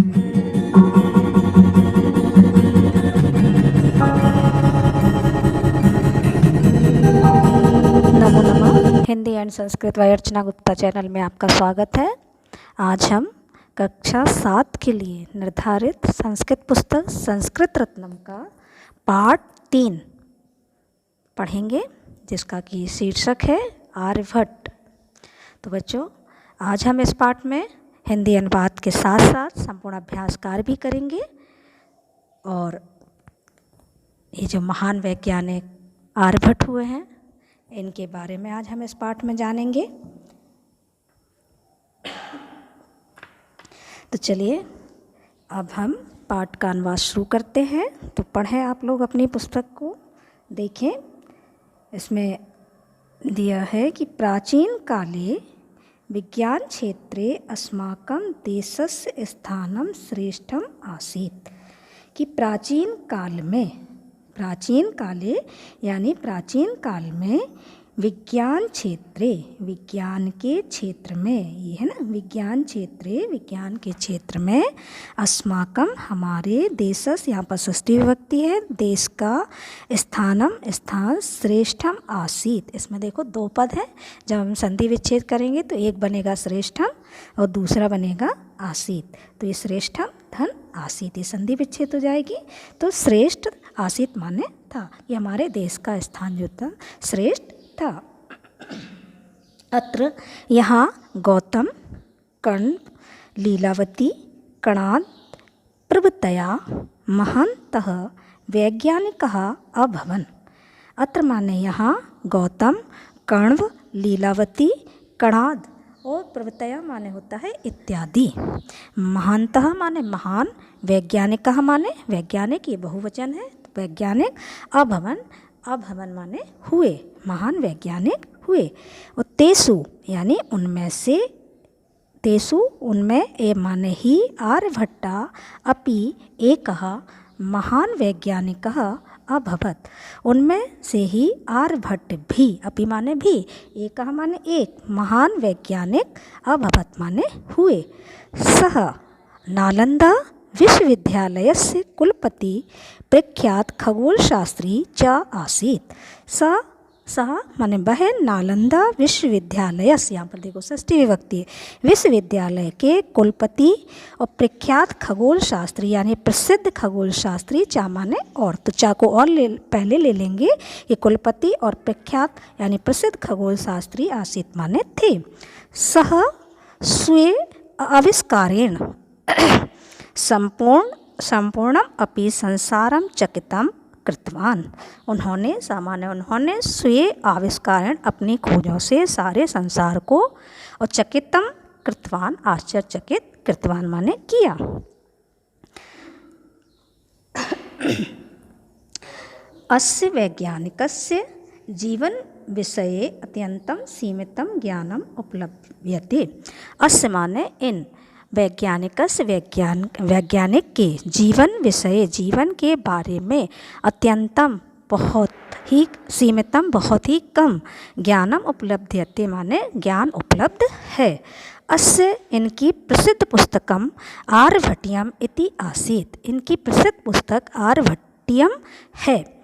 नमो नमः। Hindi and Sanskrit by Archana Gupta channel में आपका स्वागत है। आज हम कक्षा 7 के लिए निर्धारित संस्कृत पुस्तक संस्कृत रत्नम का पाठ 3 पढ़ेंगे, जिसका कि शीर्षक है आर्यभट्ट। तो बच्चों, आज हम इस पाठ में हिंदी अनुवाद के साथ साथ संपूर्ण अभ्यास कार्य भी करेंगे और ये जो महान वैज्ञानिक आर्यभट्ट हुए हैं इनके बारे में आज हम इस पाठ में जानेंगे। तो चलिए अब हम पाठ का अनुवाद शुरू करते हैं। तो पढ़ें आप लोग अपनी पुस्तक को, देखें। इसमें दिया है कि प्राचीन काले विज्ञान क्षेत्रे अस्माकं देशस्य स्थानं श्रेष्ठम आसीत्। कि प्राचीन काले यानी प्राचीन काल में विज्ञान क्षेत्रे, विज्ञान के क्षेत्र में, ये है ना विज्ञान क्षेत्रे, विज्ञान के क्षेत्र में अस्माकं हमारे देशस, यहाँ पर षष्ठी विभक्ति है, देश का स्थान श्रेष्ठम आसीत। इसमें देखो 2 पद है। जब हम संधि विच्छेद करेंगे तो एक बनेगा श्रेष्ठम और दूसरा बनेगा आसीत। तो ये श्रेष्ठम धन आसीत, ये संधि विच्छेद हो जाएगी। तो श्रेष्ठ आसीत माने था, ये हमारे देश का स्थान जो था श्रेष्ठ था। अत्र यहाँ गौतम, कण्व, लीलावती, कणाद प्रभृतया महान्तः वैज्ञानिकः अभवन्। अत्र माने यहाँ गौतम, कण्व, लीलावती, कणाद और प्रभृतया माने होता है इत्यादि। महान्तः माने महान, वैज्ञानिकः माने वैज्ञानिक, ये बहुवचन है वैज्ञानिक। अभवन माने हुए, महान वैज्ञानिक हुए। और तेसु यानी उनमें से, तेसु उनमें, ए माने ही, आर्यभट्टा अपि एकः महान वैज्ञानिकः अभवत्। उनमें से ही आर्यभट्ट भी, अपि माने भी, एकः माने एक, महान वैज्ञानिक, अभवत् माने हुए। सह नालंदा विश्वविद्यालयस्य कुलपति प्रख्यात खगोलशास्त्री च आसीत्। सह माने वह नालंदा विश्वविद्यालयस्य, यहाँ पर देखो षष्ठी विभक्ति है, विश्वविद्यालय के कुलपति और प्रख्यात खगोलशास्त्री यानी प्रसिद्ध खगोलशास्त्री, चा माने और, तो चा को और पहले ले लेंगे। ये कुलपति और प्रख्यात यानी प्रसिद्ध खगोलशास्त्री आसीत् माने थे। सह स्वे आविष्कारेण संपूर्णम अपि संसारम चकितम कृतवान। उन्होंने स्वे आविष्कारण, अपनी खोजों से सारे संसार को, और चकितम कृतवान आश्चर्यचकित, कृतवान माने किया। अस्य वैज्ञानिकस्य जीवन विषये अत्यंतम सीमितम ज्ञानम उपलभ्यते। अस्य माने इन, वैज्ञानिक के जीवन विषय, जीवन के बारे में, अत्यंतम बहुत ही, सीमितम बहुत ही कम, ज्ञानम उपलब्ध्यते माने ज्ञान उपलब्ध है। अस्य इनकी प्रसिद्ध पुस्तकम आर्यभट्टियम इति आसीत्। इनकी प्रसिद्ध पुस्तक आर्यभट्टियम है,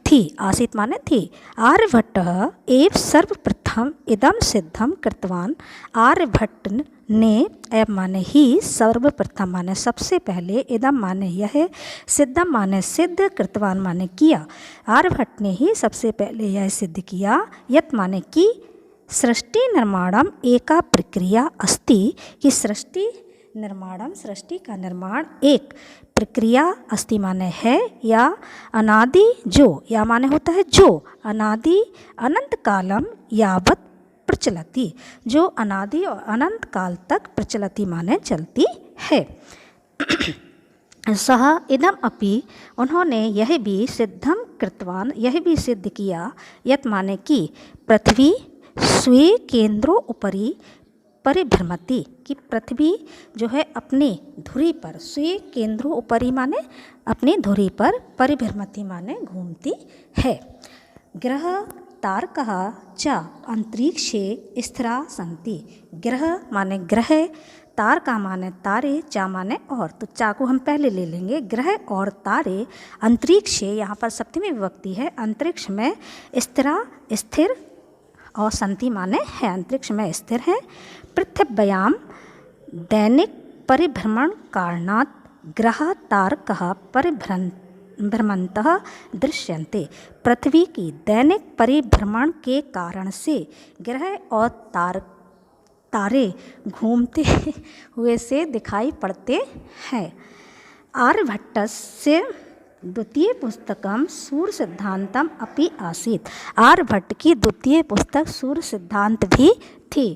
थी, आसीत् माने थी। आर्यभट्टः एव सर्वप्रथम इदम सिद्धम कृतवान। आर्यभट्ट ने, एव माने ही, सर्वप्रथम माने सबसे पहले, इदम माने यह, सिद्धम माने सिद्ध, कृतवान माने किया। आर्यभट्ट ने ही सबसे पहले यह सिद्ध किया, यत माने कि सृष्टि निर्माणम एका प्रक्रिया अस्ति। कि सृष्टि निर्माणम, सृष्टि का निर्माण एक प्रक्रिया, अस्ति माने है, या अनादि जो, या माने होता है जो, अनादि अनंत कालम यावत प्रचलति, जो अनादि और अनंत काल तक प्रचलति माने चलती है। सह इदम अपि, उन्होंने यह भी सिद्धम कृतवान, यह भी सिद्ध किया, यत माने कि पृथ्वी स्वे केंद्रो उपरि परिभ्रमति। कि पृथ्वी जो है अपनी धुरी पर, स्वे केंद्रो उपरि माने अपनी धुरी पर, परिभ्रमति माने घूमती है। ग्रह तारकः च अंतरिक्षे स्थिरा सन्ति। ग्रह माने ग्रह, तार का माने तारे, चा माने और। तो चा को हम पहले ले लेंगे। ग्रह और तारे अंतरिक्ष, यहाँ पर सप्तमी विभक्ति है, अंतरिक्ष में स्थिर और संति माने है, अंतरिक्ष में स्थिर है। पृथिव्याम दैनिक परिभ्रमण कारणात् ग्रह तारकः परिभ्रमन्तः दृश्यन्ते। पृथ्वी की दैनिक परिभ्रमण के कारण से ग्रह और तारे घूमते हुए से दिखाई पड़ते हैं। आर्यभट्टस्य द्वितीय पुस्तकम सूर्य सिद्धांतम अपि आसीत्। आर्यभट्ट की द्वितीय पुस्तक सूर्य सिद्धांत भी थी।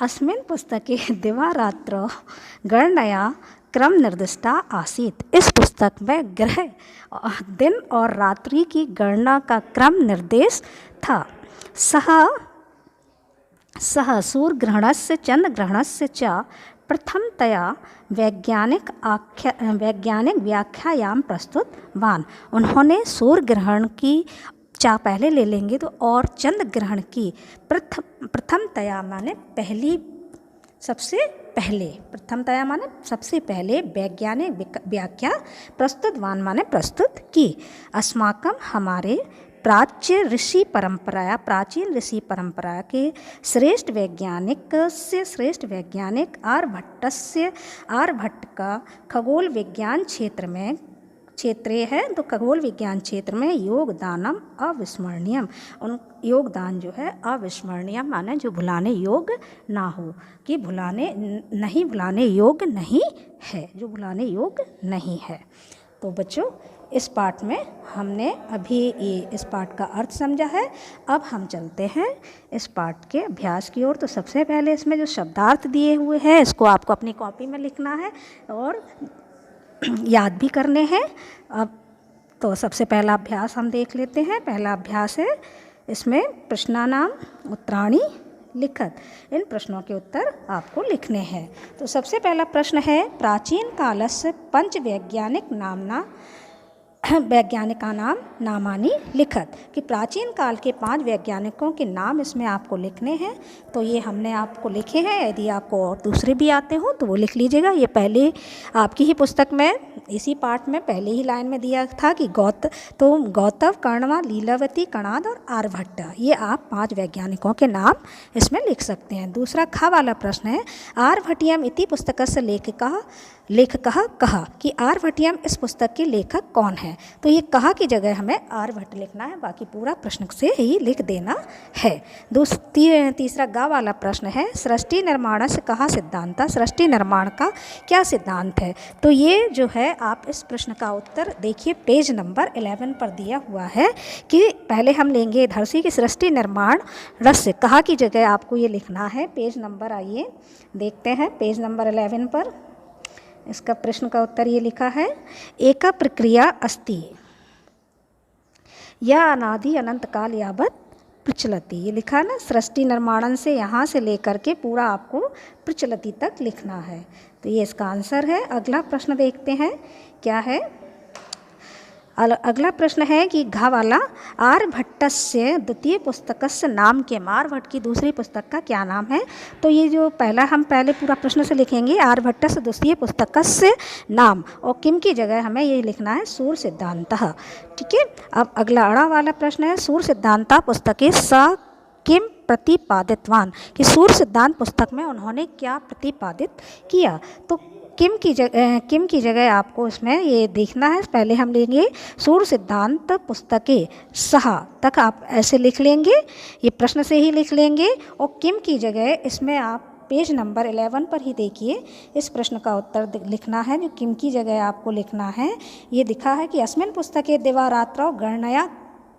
अस्मिन् पुस्तके दिवारात्रौ गणनया क्रम निर्दिष्टा आसीत्। इस पुस्तक में ग्रह, दिन और रात्रि की गणना का क्रम निर्देश था। सह सूर्यग्रहणस्य चंद्रग्रहणस्य च प्रथमतया वैज्ञानिक व्याख्यायाम प्रस्तुतवान। उन्होंने सूर्य ग्रहण की चा पहले ले लेंगे तो और चंद्र ग्रहण की प्रथमतया माने पहली, सबसे पहले, प्रथमतया माने सबसे पहले वैज्ञानिक व्याख्या प्रस्तुतवान माने प्रस्तुत की। अस्माकं हमारे प्राचीन ऋषि परंपरा के श्रेष्ठ वैज्ञानिक आर्यभट्ट का खगोल विज्ञान क्षेत्र है, तो खगोल विज्ञान क्षेत्र में योगदानम अविस्मरणीयम। उन योगदान जो है अविस्मरणीय माने जो भुलाने योग्य ना हो, कि भुलाने योग्य नहीं है, जो भुलाने योग्य नहीं है। तो बच्चों, इस पाठ में हमने अभी इस पाठ का अर्थ समझा है। अब हम चलते हैं इस पाठ के अभ्यास की ओर। तो सबसे पहले इसमें जो शब्दार्थ दिए हुए हैं इसको आपको अपनी कॉपी में लिखना है और याद भी करने हैं। अब तो सबसे पहला अभ्यास हम देख लेते हैं। पहला अभ्यास है, इसमें प्रश्नानाम उत्तराणि लिखत। इन प्रश्नों के उत्तर आपको लिखने हैं। तो सबसे पहला प्रश्न है, प्राचीन कालस्य पंच वैज्ञानिका नाम नामानि लिखत। कि प्राचीन काल के 5 वैज्ञानिकों के नाम इसमें आपको लिखने हैं। तो ये हमने आपको लिखे हैं। यदि आपको और दूसरे भी आते हो तो वो लिख लीजिएगा। ये पहले आपकी ही पुस्तक में इसी पाठ में पहले ही लाइन में दिया था कि गौतम, कर्णवा, लीलावती, कणाद और आर्यभट्ट, ये आप 5 वैज्ञानिकों के नाम इसमें लिख सकते हैं। दूसरा खा वाला प्रश्न है, आर्यभट्टियम इति पुस्तकस्य लेखकः कः। कि आर्यभट्टियम इस पुस्तक के लेखक कौन है। तो ये कहा की जगह हमें आर्यभट्ट लिखना है, बाकी पूरा प्रश्न से ही लिख देना है। तीसरा गा वाला प्रश्न है, सृष्टि निर्माण से कहा सिद्धांत। सृष्टि निर्माण का क्या सिद्धांत है। तो ये जो है आप इस प्रश्न का उत्तर देखिए, पेज नंबर 11 पर दिया हुआ है कि पहले हम लेंगे इधर से कि सृष्टि निर्माण रस कहा की जगह आपको ये लिखना है। पेज नंबर आइए देखते हैं, पेज नंबर 11 पर इसका प्रश्न का उत्तर ये लिखा है, एका प्रक्रिया अस्ति या अनादि अनंत काल यावत प्रचलति। ये लिखा है ना, सृष्टि निर्माणन से यहाँ से लेकर के पूरा आपको प्रचलति तक लिखना है। तो ये इसका आंसर है। अगला प्रश्न देखते हैं क्या है। अगला प्रश्न है कि घा वाला, आर्यभट्टस्य द्वितीय पुस्तकस्य नाम के। आर्यभट्ट की दूसरी पुस्तक का क्या नाम है। तो ये जो हम पहले पूरा प्रश्न से लिखेंगे, आर्यभट्टस्य द्वितीय पुस्तकस्य नाम, और किम की जगह हमें ये लिखना है सूर्य सिद्धांतः। ठीक है। अब अगला अड़ा वाला प्रश्न है, सूर्य सिद्धांता पुस्तके स किम प्रतिपादितवान। कि सूर्य सिद्धांत पुस्तक में उन्होंने क्या प्रतिपादित किया। तो किम की जगह आपको इसमें ये देखना है। पहले हम लेंगे सूर्य सिद्धांत पुस्तके सह तक, आप ऐसे लिख लेंगे, ये प्रश्न से ही लिख लेंगे। और किम की जगह इसमें आप पेज नंबर 11 पर ही देखिए, इस प्रश्न का उत्तर लिखना है। जो किम की जगह आपको लिखना है, ये दिखा है कि अस्मिन् पुस्तके दिवारात्रौ गणनया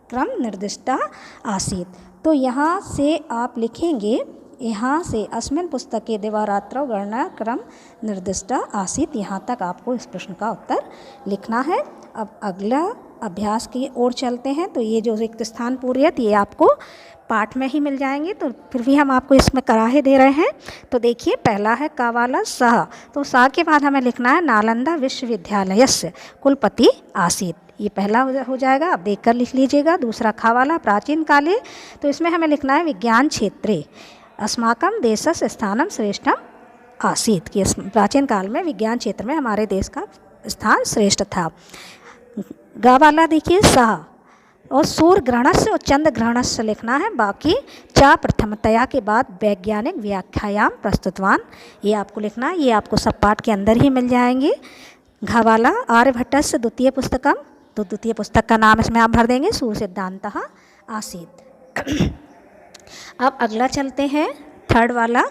क्रम निर्दिष्टा आसीत्। तो यहाँ से आप लिखेंगे, यहाँ से अस्मिन् पुस्तके दिवारात्रौ गणना क्रम निर्दिष्टा आसीत्, यहाँ तक आपको इस प्रश्न का उत्तर लिखना है। अब अगला अभ्यास की ओर चलते हैं। तो ये जो रिक्त स्थान पूर्यत ये आपको पाठ में ही मिल जाएंगे, तो फिर भी हम आपको इसमें कराहे दे रहे हैं। तो देखिए, पहला है का वाला सह। तो सा के बाद हमें लिखना है नालंदा विश्वविद्यालयस्य कुलपति आसीत्। ये पहला हो जाएगा, आप देखकर लिख लीजिएगा। दूसरा खा वाला, प्राचीन काले। तो इसमें हमें लिखना है विज्ञान क्षेत्रे अस्माकं देशस्य स्थानं श्रेष्ठम आसीत, कि प्राचीन काल में विज्ञान क्षेत्र में हमारे देश का स्थान श्रेष्ठ था। गा वाला देखिए सह, और सूर्य ग्रहणस्य और चंद्र ग्रहणस्य लिखना है, बाकी चा प्रथमतया के बाद वैज्ञानिक व्याख्यायाम प्रस्तुतवान ये आपको लिखना है, ये आपको सब पाठ के अंदर ही मिल जाएंगे। घ वाला आर्यभट्टस्य द्वितीय पुस्तकम, तो द्वितीय पुस्तक का नाम इसमें आप भर देंगे सूर्य सिद्धांतः आसीत। अब अगला चलते हैं थर्ड वाला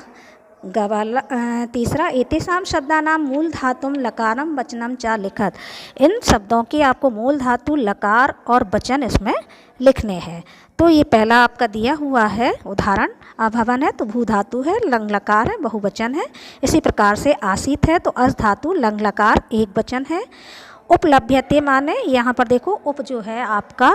गवाला तीसरा, एतेषां शब्दानां मूल धातुम लकारम वचनम च लिखत। इन शब्दों की आपको मूल धातु लकार और वचन इसमें लिखने हैं। तो ये पहला आपका दिया हुआ है उदाहरण, अभवन है तो भू धातु है, लंग लकार है बहुवचन है। इसी प्रकार से आसीत है तो अस धातु लंग लकार एक वचन है। उपलभ्यते माने यहाँ पर देखो उप जो है आपका,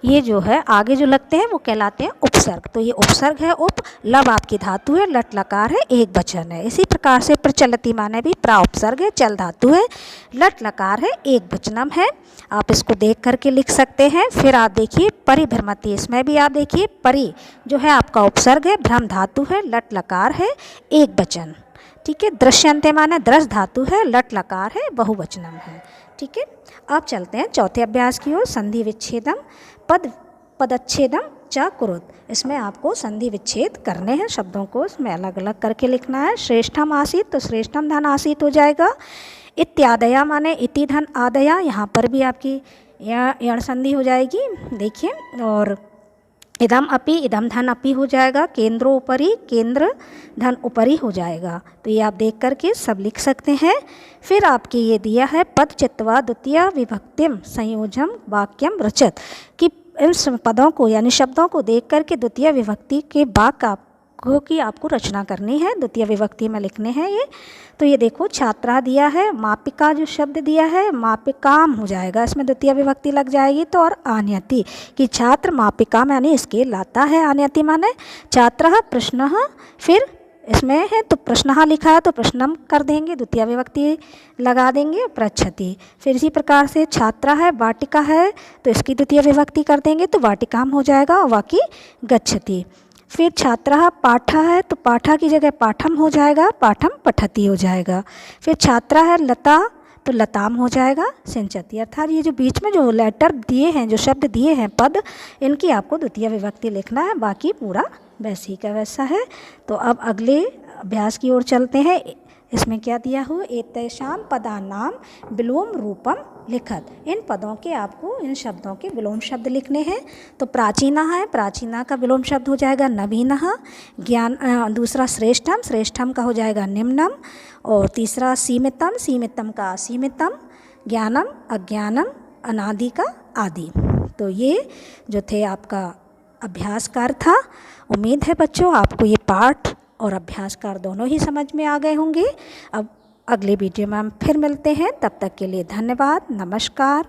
ये जो है आगे जो लगते हैं वो कहलाते हैं उपसर्ग, तो ये उपसर्ग है उप। लब आपकी धातु है, लट लकार है एक वचन है। इसी प्रकार से प्रचलति माने भी प्रा उपसर्ग है, चल धातु है, लट लकार है एक वचनम है। आप इसको देख करके लिख सकते हैं। फिर आप देखिए परिभ्रमति, इसमें भी आप देखिए परि जो है आपका उपसर्ग है, भ्रम धातु है, लट लकार है एक वचन। ठीक है। दृश्यंते माने दृश धातु है, लट लकार है बहुवचनम है। ठीक है। अब चलते हैं चौथे अभ्यास की ओर, संधि विच्छेदम पदच्छेदम च कुरुत। इसमें आपको संधि विच्छेद करने हैं शब्दों को, इसमें अलग अलग करके लिखना है। श्रेष्ठम आसीत तो श्रेष्ठम धन आसीत हो जाएगा। इत्यादया माने इति धन आदया, यहाँ पर भी आपकी यण संधि हो जाएगी देखिए। और इदम अपि इदम धन अपि हो जाएगा। केंद्रो ऊपरी केंद्र धन ऊपरी हो जाएगा। तो ये आप देख करके सब लिख सकते हैं। फिर आपके ये दिया है पद चित्वा द्वितीय विभक्तिम संयोजम वाक्यम रचत, कि इन पदों को यानी शब्दों को देख करके द्वितीय विभक्ति के वाक्य की आपको रचना करनी है, द्वितीय विभक्ति में लिखने हैं ये। तो ये देखो छात्रा दिया है, मापिका जो शब्द दिया है मापिकाम हो जाएगा, इसमें द्वितीय विभक्ति लग जाएगी। तो और आन्यति कि छात्र मापिका यानी इसके लाता है, आन्यति माने छात्र प्रश्न, फिर इसमें है तो प्रश्न लिखा है तो प्रश्नम कर देंगे, द्वितीय विभक्ति लगा देंगे पृच्छति। फिर इसी प्रकार से छात्रा है वाटिका है तो इसकी द्वितीय विभक्ति कर देंगे तो वाटिकाम हो जाएगा, और वाकी गच्छति। फिर छात्रा पाठा है तो पाठा की जगह पाठम हो जाएगा, पाठम पठती हो जाएगा। फिर छात्रा है लता तो लताम हो जाएगा, सिंचती। अर्थात ये जो बीच में जो लेटर दिए हैं, जो शब्द दिए हैं पद, इनकी आपको द्वितीय विभक्ति लिखना है, बाकी पूरा वैसे ही का वैसा है। तो अब अगले अभ्यास की ओर चलते हैं। इसमें क्या दिया हो, एतेषां पदानां विलोम रूपम लिखत। इन पदों के आपको इन शब्दों के विलोम शब्द लिखने हैं। तो प्राचीना है, प्राचीना का विलोम शब्द हो जाएगा नवीनः। ज्ञान दूसरा श्रेष्ठम, श्रेष्ठम का हो जाएगा निम्नम। और तीसरा सीमितम, सीमितम का असीमितम। ज्ञानम, अज्ञानम, अनादि का आदि। तो ये जो थे आपका अभ्यासकार था। उम्मीद है बच्चों आपको ये पाठ और अभ्यासकार दोनों ही समझ में आ गए होंगे। अब अगले वीडियो में हम फिर मिलते हैं, तब तक के लिए धन्यवाद, नमस्कार।